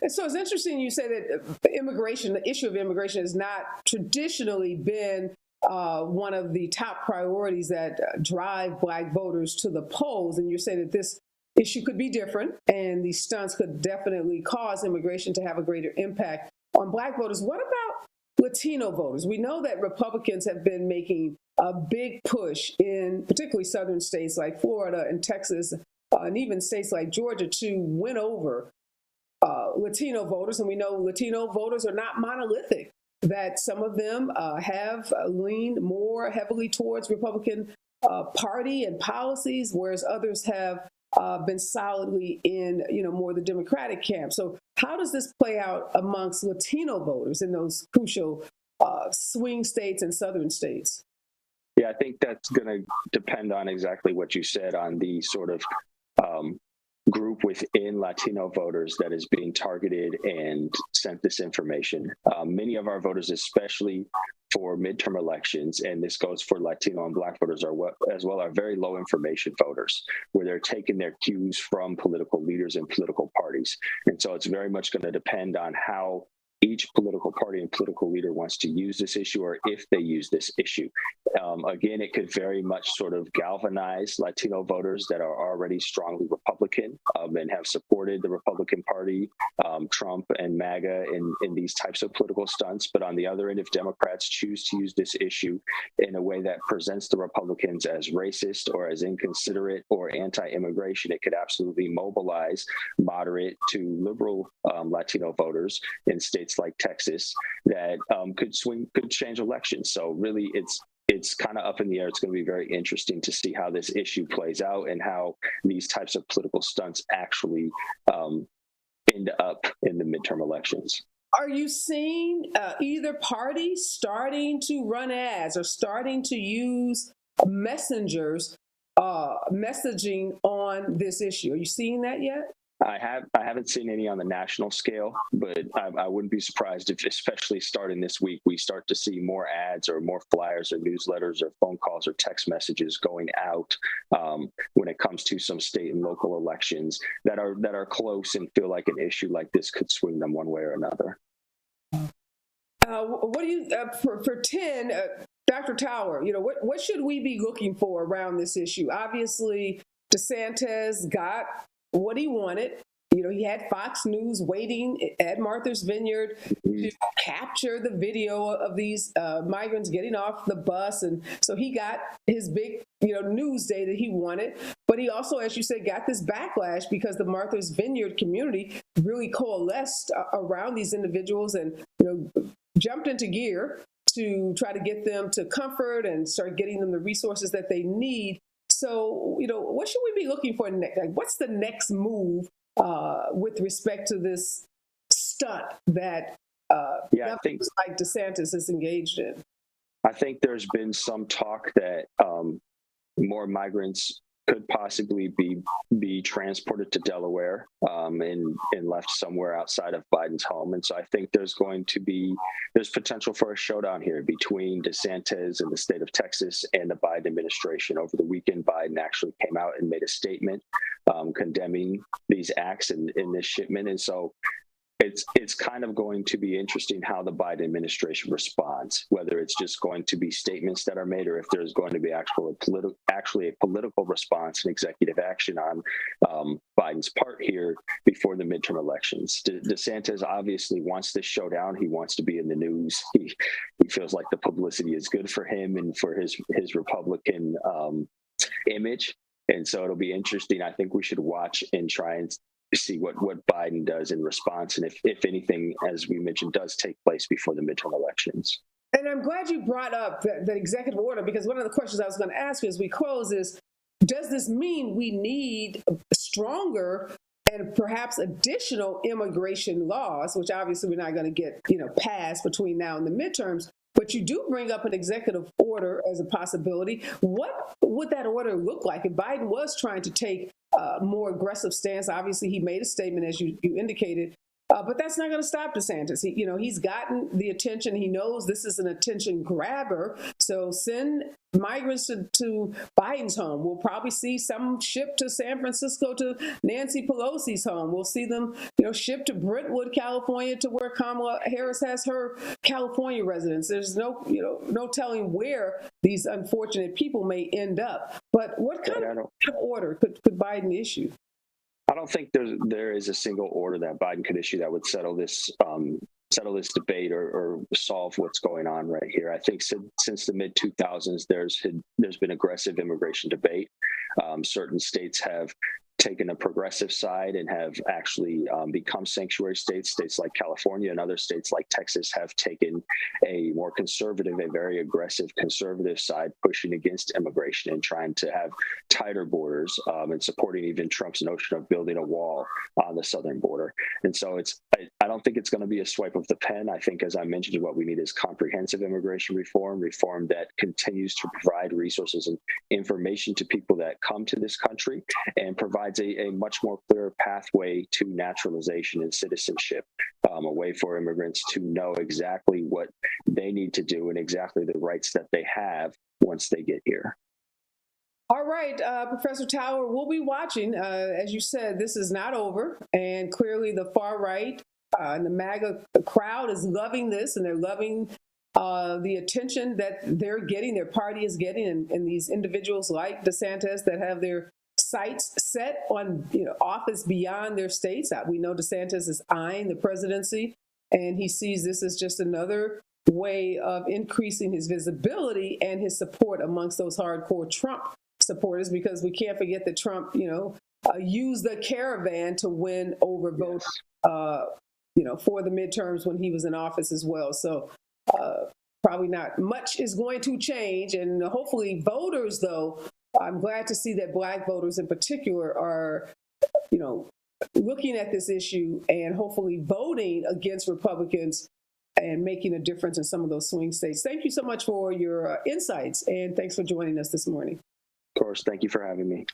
And so it's interesting you say that immigration, the issue of immigration, has not traditionally been one of the top priorities that drive Black voters to the polls. And you're saying that this issue could be different, and these stunts could definitely cause immigration to have a greater impact on Black voters. What about Latino voters? We know that Republicans have been making a big push in particularly southern states like Florida and Texas, and even states like Georgia, to win over Latino voters. And we know Latino voters are not monolithic, that some of them have leaned more heavily towards Republican Party and policies, whereas others have been solidly in, more the Democratic camp. So how does this play out amongst Latino voters in those crucial swing states and southern states? Yeah, I think that's going to depend on exactly what you said on the sort of group within Latino voters that is being targeted and sent this information. Many of our voters, especially for midterm elections, and this goes for Latino and Black voters as well, are very low information voters, where they're taking their cues from political leaders and political parties. And so it's very much going to depend on how each political party and political leader wants to use this issue, or if they use this issue. Again, it could very much sort of galvanize Latino voters that are already strongly Republican and have supported the Republican Party, Trump and MAGA in these types of political stunts. But on the other end, if Democrats choose to use this issue in a way that presents the Republicans as racist or as inconsiderate or anti-immigration, it could absolutely mobilize moderate to liberal Latino voters in states like Texas that could change elections. So really, it's kind of up in the air. It's going to be very interesting to see how this issue plays out and how these types of political stunts actually end up in the midterm elections. Are you seeing either party starting to run ads or starting to use messengers messaging on this issue? Are you seeing that yet? I haven't seen any on the national scale, but I wouldn't be surprised if, especially starting this week, we start to see more ads or more flyers or newsletters or phone calls or text messages going out when it comes to some state and local elections that are close and feel like an issue like this could swing them one way or another. What do you for 10? Dr. Tower, what should we be looking for around this issue? Obviously, DeSantis got what he wanted. He had Fox News waiting at Martha's Vineyard to capture the video of these migrants getting off the bus. And so he got his big, news day that he wanted. But he also, as you said, got this backlash because the Martha's Vineyard community really coalesced around these individuals and, jumped into gear to try to get them to comfort and start getting them the resources that they need. So, what should we be looking for next? Like, what's the next move with respect to this stunt that I think like DeSantis is engaged in? I think there's been some talk that more migrants could possibly be transported to Delaware and left somewhere outside of Biden's home. And so I think there's potential for a showdown here between DeSantis and the state of Texas and the Biden administration. Over the weekend, Biden actually came out and made a statement condemning these acts in this shipment. And so it's kind of going to be interesting how the Biden administration responds, whether it's just going to be statements that are made or if there's going to be actually a political response and executive action on Biden's part here before the midterm elections. DeSantis obviously wants this showdown. He wants to be in the news. He feels like the publicity is good for him and for his Republican image. And so it'll be interesting. I think we should watch and try and see what Biden does in response, and if anything, as we mentioned, does take place before the midterm elections. And I'm glad you brought up that executive order, because one of the questions I was going to ask you as we close is, does this mean we need stronger and perhaps additional immigration laws, which obviously we're not going to get passed between now and the midterms? But you do bring up an executive order as a possibility. What would that order look like if Biden was trying to take a more aggressive stance? Obviously, he made a statement, as you indicated, But that's not going to stop DeSantis. He's gotten the attention. He knows this is an attention grabber. So send migrants to Biden's home. We'll probably see some shipped to San Francisco to Nancy Pelosi's home. We'll see them, shipped to Brentwood, California, to where Kamala Harris has her California residence. There's no telling where these unfortunate people may end up. But what kind of order could Biden issue? I don't think there is a single order that Biden could issue that would settle this debate or solve what's going on right here. I think since the mid 2000s, there's been aggressive immigration debate. Certain states have taken a progressive side and have actually become sanctuary states. States like California and other states like Texas have taken a more conservative, a very aggressive conservative side, pushing against immigration and trying to have tighter borders and supporting even Trump's notion of building a wall on the southern border. And so I don't think it's going to be a swipe of the pen. I think, as I mentioned, what we need is comprehensive immigration reform that continues to provide resources and information to people that come to this country and provides a much more clear pathway to naturalization and citizenship, a way for immigrants to know exactly what they need to do and exactly the rights that they have once they get here. All right, Professor Tower, we'll be watching. As you said, this is not over, and clearly the far right and the MAGA crowd is loving this, and they're loving the attention that they're getting, their party is getting, and these individuals like DeSantis that have their sights set on office beyond their states. We know DeSantis is eyeing the presidency, and he sees this as just another way of increasing his visibility and his support amongst those hardcore Trump supporters, because we can't forget that Trump, used the caravan to win over votes, for the midterms when he was in office as well. So probably not much is going to change. And hopefully voters, though, I'm glad to see that Black voters in particular are, looking at this issue and hopefully voting against Republicans and making a difference in some of those swing states. Thank you so much for your insights, and thanks for joining us this morning. Of course. Thank you for having me.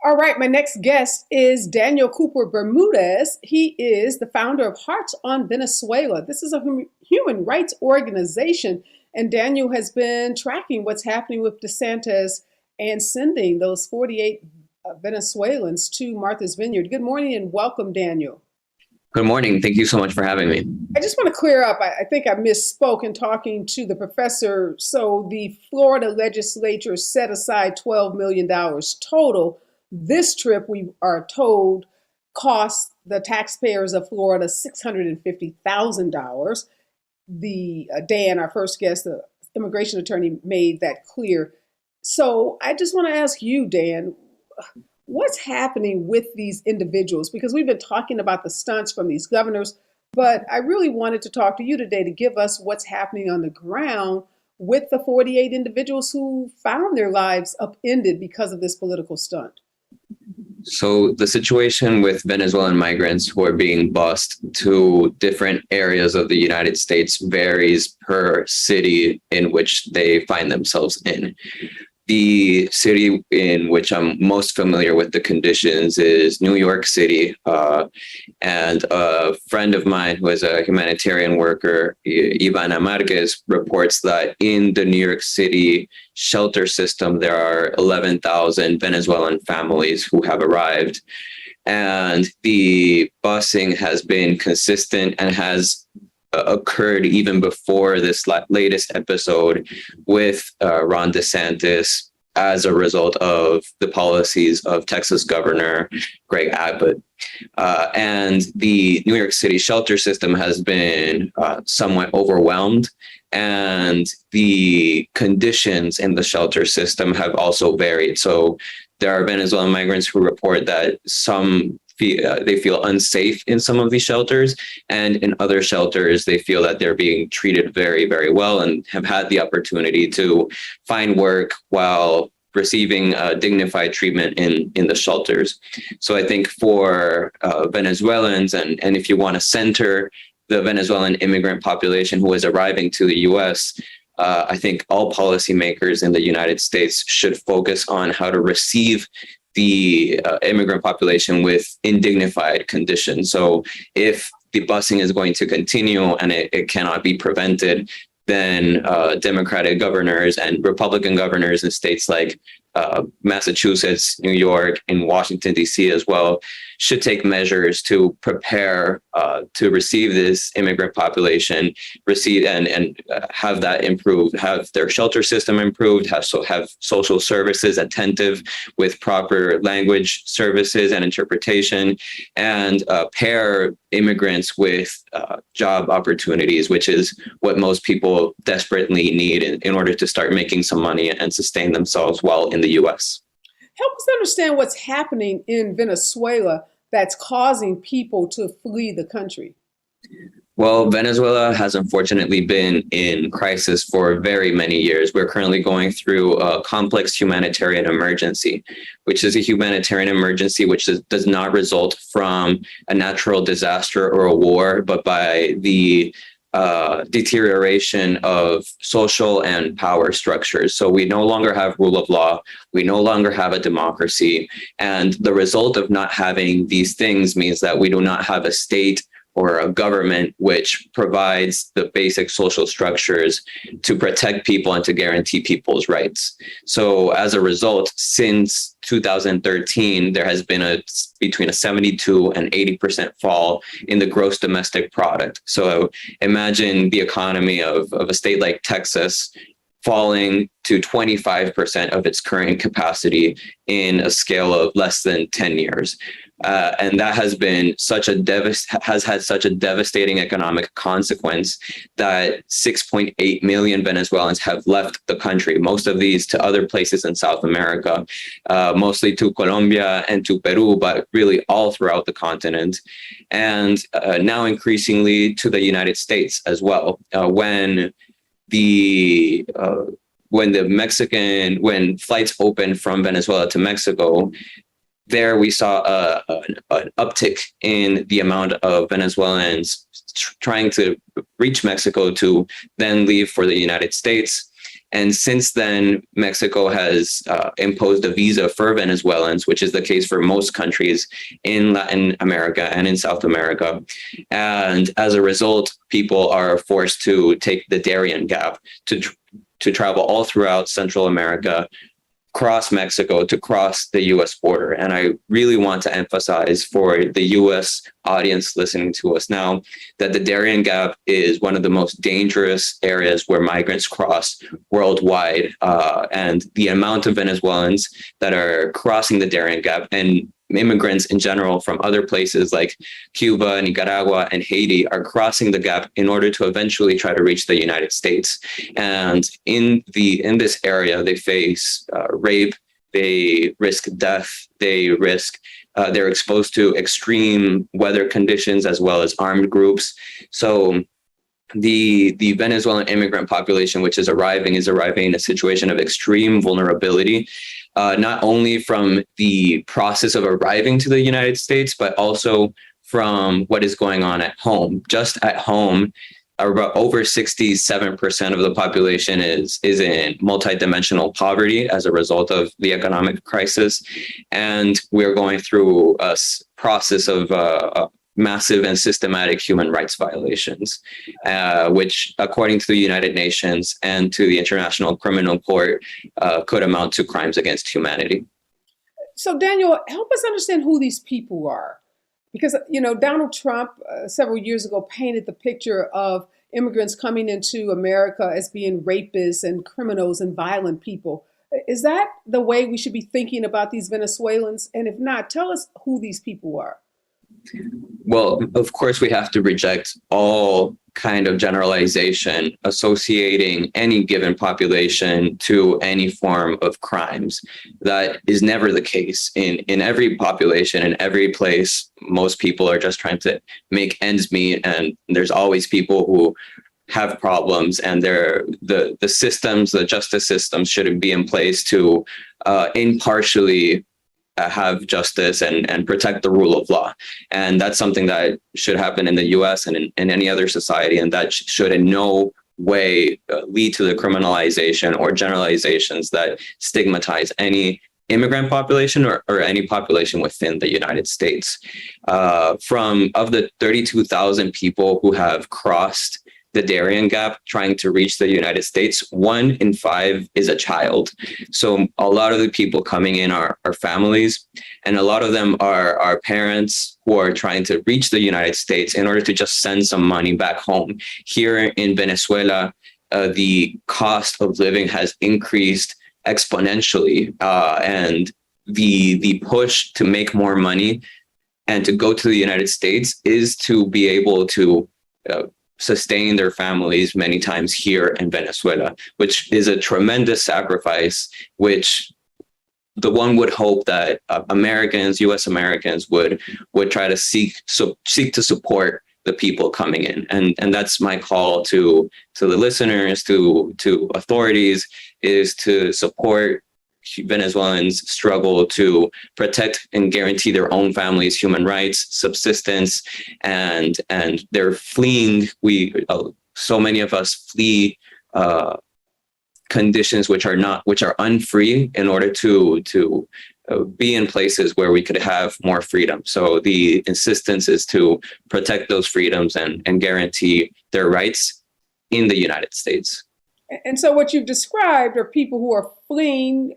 All right, my next guest is Daniel Cooper Bermudez. He is the founder of Hearts on Venezuela. This is a human rights organization, and Daniel has been tracking what's happening with DeSantis and sending those 48 Venezuelans to Martha's Vineyard. Good morning and welcome, Daniel. Good morning. Thank you so much for having me. I just want to clear up. I think I misspoke in talking to the professor. So the Florida legislature set aside $12 million total. This trip, we are told, cost the taxpayers of Florida $650,000. Dan, our first guest, the immigration attorney, made that clear. So I just want to ask you, Dan, what's happening with these individuals? Because we've been talking about the stunts from these governors, but I really wanted to talk to you today to give us what's happening on the ground with the 48 individuals who found their lives upended because of this political stunt. So the situation with Venezuelan migrants who are being bused to different areas of the United States varies per city in which they find themselves in. The city in which I'm most familiar with the conditions is New York City. And a friend of mine who is a humanitarian worker, Ivana Marquez, reports that in the New York City shelter system, there are 11,000 Venezuelan families who have arrived. And the busing has been consistent and has occurred even before this latest episode with Ron DeSantis as a result of the policies of Texas Governor Greg Abbott. And the New York City shelter system has been somewhat overwhelmed, and the conditions in the shelter system have also varied. So there are Venezuelan migrants who report that they feel unsafe in some of these shelters, and in other shelters, they feel that they're being treated very, very well and have had the opportunity to find work while receiving dignified treatment in the shelters. So I think for Venezuelans, and if you want to center the Venezuelan immigrant population who is arriving to the US, I think all policymakers in the United States should focus on how to receive the immigrant population with indignified conditions. So if the busing is going to continue and it cannot be prevented, then Democratic governors and Republican governors in states like Massachusetts, New York, and Washington, D.C. as well should take measures to prepare to receive this immigrant population, receive and have that improved, have their shelter system improved, have social services attentive with proper language services and interpretation, and pair immigrants with job opportunities, which is what most people desperately need in order to start making some money and sustain themselves while in the U.S. Help us understand what's happening in Venezuela that's causing people to flee the country. Well, Venezuela has unfortunately been in crisis for very many years. We're currently going through a complex humanitarian emergency, which is a humanitarian emergency which does not result from a natural disaster or a war, but by the deterioration of social and power structures. So we no longer have rule of law. We no longer have a democracy. And the result of not having these things means that we do not have a state or a government which provides the basic social structures to protect people and to guarantee people's rights. So as a result, since 2013, there has been between a 72 and 80% fall in the gross domestic product. So imagine the economy of a state like Texas falling to 25% of its current capacity in a scale of less than 10 years. And that has been has had such a devastating economic consequence that 6.8 million Venezuelans have left the country, most of these to other places in South America, mostly to Colombia and to Peru, but really all throughout the continent. And now increasingly to the United States as well. When flights opened from Venezuela to Mexico, there we saw an uptick in the amount of Venezuelans trying to reach Mexico to then leave for the United States. And since then, Mexico has imposed a visa for Venezuelans, which is the case for most countries in Latin America and in South America. And as a result, people are forced to take the Darien Gap to travel all throughout Central America, cross Mexico to cross the U.S. border. And I really want to emphasize for the U.S. audience listening to us now that the Darien Gap is one of the most dangerous areas where migrants cross worldwide. And the amount of Venezuelans that are crossing the Darien Gap and immigrants in general from other places like Cuba, Nicaragua, and Haiti are crossing the gap in order to eventually try to reach the United States. And in this area, they face rape, they risk death, they're exposed to extreme weather conditions as well as armed groups. So the Venezuelan immigrant population, which is arriving in a situation of extreme vulnerability, not only from the process of arriving to the United States, but also from what is going on at home. Just at home, over 67% of the population is in multidimensional poverty as a result of the economic crisis. And we're going through a process of massive and systematic human rights violations, which, according to the United Nations and to the International Criminal Court, could amount to crimes against humanity. So, Daniel, help us understand who these people are. Because, Donald Trump several years ago painted the picture of immigrants coming into America as being rapists and criminals and violent people. Is that the way we should be thinking about these Venezuelans? And if not, tell us who these people are. Well, of course, we have to reject all kind of generalization associating any given population to any form of crimes. That is never the case. In every population, in every place, most people are just trying to make ends meet, and there's always people who have problems, and the systems, the justice systems should be in place to impartially have justice and protect the rule of law. And that's something that should happen in the US and in any other society. And that should in no way lead to the criminalization or generalizations that stigmatize any immigrant population or any population within the United States. Of the 32,000 people who have crossed the Darien Gap trying to reach the United States, 1 in 5 is a child. So a lot of the people coming in are families, and a lot of them are parents who are trying to reach the United States in order to just send some money back home. Here in Venezuela, the cost of living has increased exponentially, and the push to make more money and to go to the United States is to be able to sustain their families many times here in Venezuela, which is a tremendous sacrifice, which the one would hope that U.S. Americans would try to seek to support the people coming in. And that's my call to the listeners, to authorities, is to support Venezuelans' struggle to protect and guarantee their own families' human rights, subsistence, and they're fleeing. So many of us flee conditions which are unfree in order to be in places where we could have more freedom. So the insistence is to protect those freedoms and guarantee their rights in the United States. And so what you've described are people who are fleeing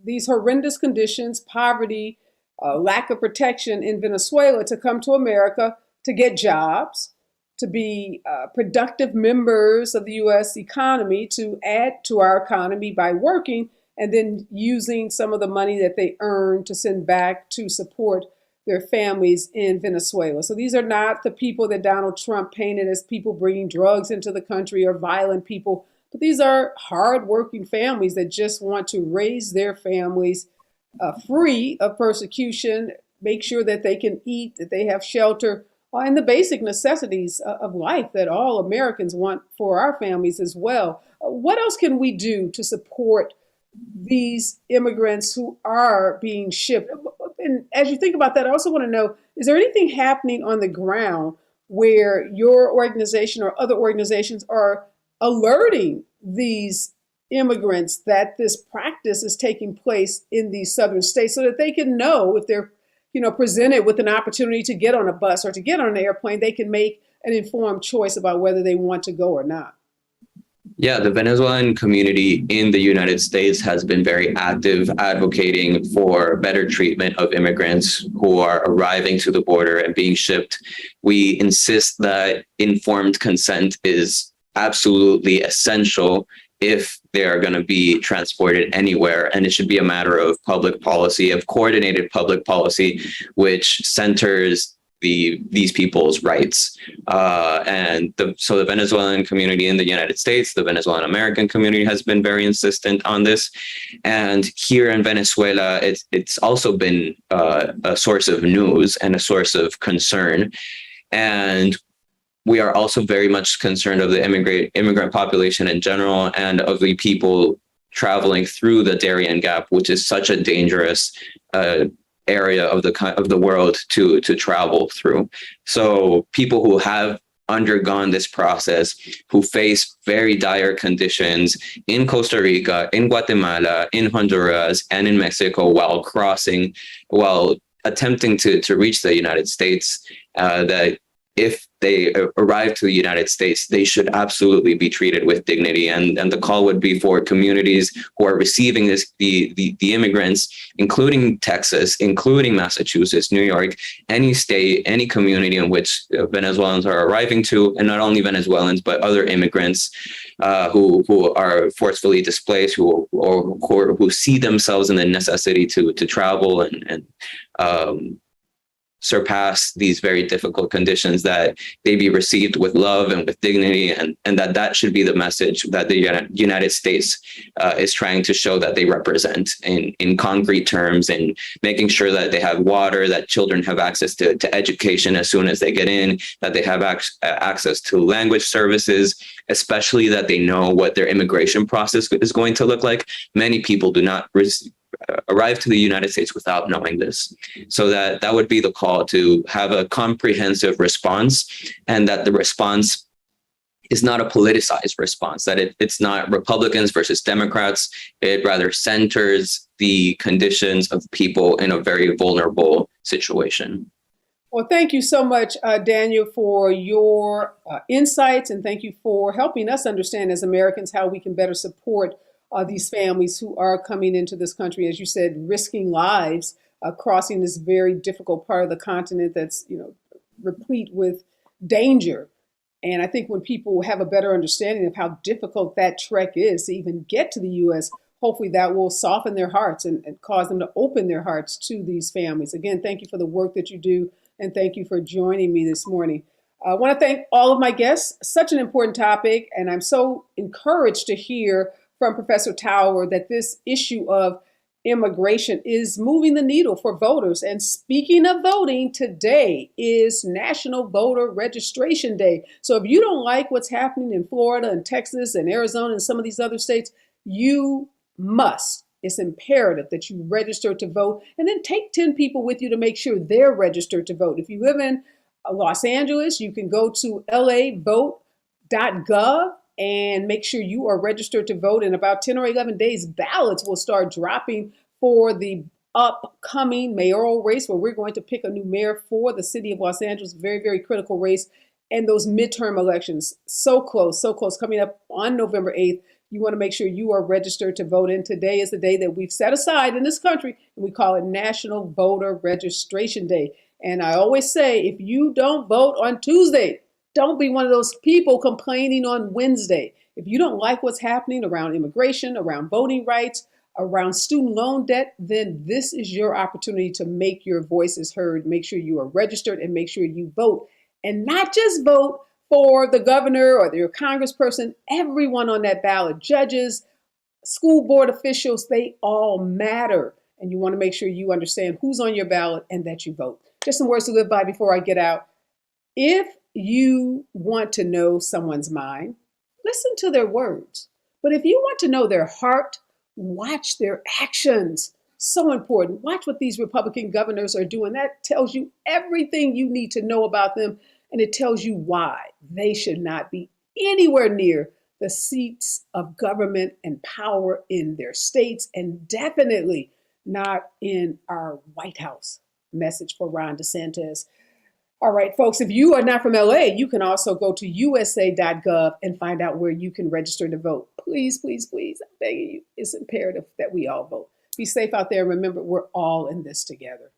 these horrendous conditions, poverty, lack of protection in Venezuela, to come to America to get jobs, to be productive members of the U.S. economy, to add to our economy by working, and then using some of the money that they earn to send back to support their families in Venezuela. So these are not the people that Donald Trump painted as people bringing drugs into the country or violent people. But these are hardworking families that just want to raise their families free of persecution, make sure that they can eat, that they have shelter, and the basic necessities of life that all Americans want for our families as well. What else can we do to support these immigrants who are being shipped? And as you think about that, I also want to know, is there anything happening on the ground where your organization or other organizations are alerting these immigrants that this practice is taking place in these southern states, so that they can know if they're presented with an opportunity to get on a bus or to get on an airplane, they can make an informed choice about whether they want to go or not? Yeah, the Venezuelan community in the United States has been very active advocating for better treatment of immigrants who are arriving to the border and being shipped. We insist that informed consent is absolutely essential if they are going to be transported anywhere. And it should be a matter of public policy, of coordinated public policy, which centers these people's rights. So the Venezuelan community in the United States, the Venezuelan American community has been very insistent on this. And here in Venezuela, it's also been a source of news and a source of concern. And we are also very much concerned of the immigrant population in general, and of the people traveling through the Darien Gap, which is such a dangerous area of the world to travel through. So people who have undergone this process, who face very dire conditions in Costa Rica, in Guatemala, in Honduras, and in Mexico while attempting to reach the United States, that if they arrive to the United States, they should absolutely be treated with dignity. And the call would be for communities who are receiving the immigrants, including Texas, including Massachusetts, New York, any state, any community in which Venezuelans are arriving to, and not only Venezuelans, but other immigrants who are forcefully displaced, who see themselves in the necessity to travel and surpass these very difficult conditions, that they be received with love and with dignity, and that should be the message that the United States is trying to show that they represent in concrete terms, and making sure that they have water, that children have access to education as soon as they get in, that they have access to language services, especially that they know what their immigration process is going to look like. Many people do not arrive to the United States without knowing this. So that would be the call, to have a comprehensive response, and that the response is not a politicized response, that it's not Republicans versus Democrats. It rather centers the conditions of people in a very vulnerable situation. Well, thank you so much, Daniel, for your insights, and thank you for helping us understand as Americans how we can better support these families who are coming into this country, as you said, risking lives, crossing this very difficult part of the continent that's, replete with danger. And I think when people have a better understanding of how difficult that trek is to even get to the U.S., hopefully that will soften their hearts and cause them to open their hearts to these families. Again, thank you for the work that you do, and thank you for joining me this morning. I want to thank all of my guests. Such an important topic, and I'm so encouraged to hear from Professor Tower that this issue of immigration is moving the needle for voters. And speaking of voting, today is National Voter Registration Day. So if you don't like what's happening in Florida and Texas and Arizona and some of these other states, you must. It's imperative that you register to vote, and then take 10 people with you to make sure they're registered to vote. If you live in Los Angeles, you can go to lavote.gov and make sure you are registered to vote. In about 10 or 11 days, ballots will start dropping for the upcoming mayoral race, where we're going to pick a new mayor for the city of Los Angeles. Very, very critical race. And those midterm elections, so close, coming up on November 8th. You want to make sure you are registered to vote. And today is the day that we've set aside in this country, and we call it National Voter Registration Day. And I always say, if you don't vote on Tuesday, don't be one of those people complaining on Wednesday. If you don't like what's happening around immigration, around voting rights, around student loan debt, then this is your opportunity to make your voices heard. Make sure you are registered and make sure you vote. And not just vote for the governor or your congressperson, everyone on that ballot, judges, school board officials, they all matter. And you want to make sure you understand who's on your ballot and that you vote. Just some words to live by before I get out. If you want to know someone's mind, listen to their words. But if you want to know their heart, watch their actions. So important. Watch what these Republican governors are doing. That tells you everything you need to know about them. And it tells you why they should not be anywhere near the seats of government and power in their states, and definitely not in our White House. Message for Ron DeSantis. All right, folks, if you are not from LA, you can also go to usa.gov and find out where you can register to vote. Please, please, please, I'm begging you, it's imperative that we all vote. Be safe out there. Remember, we're all in this together.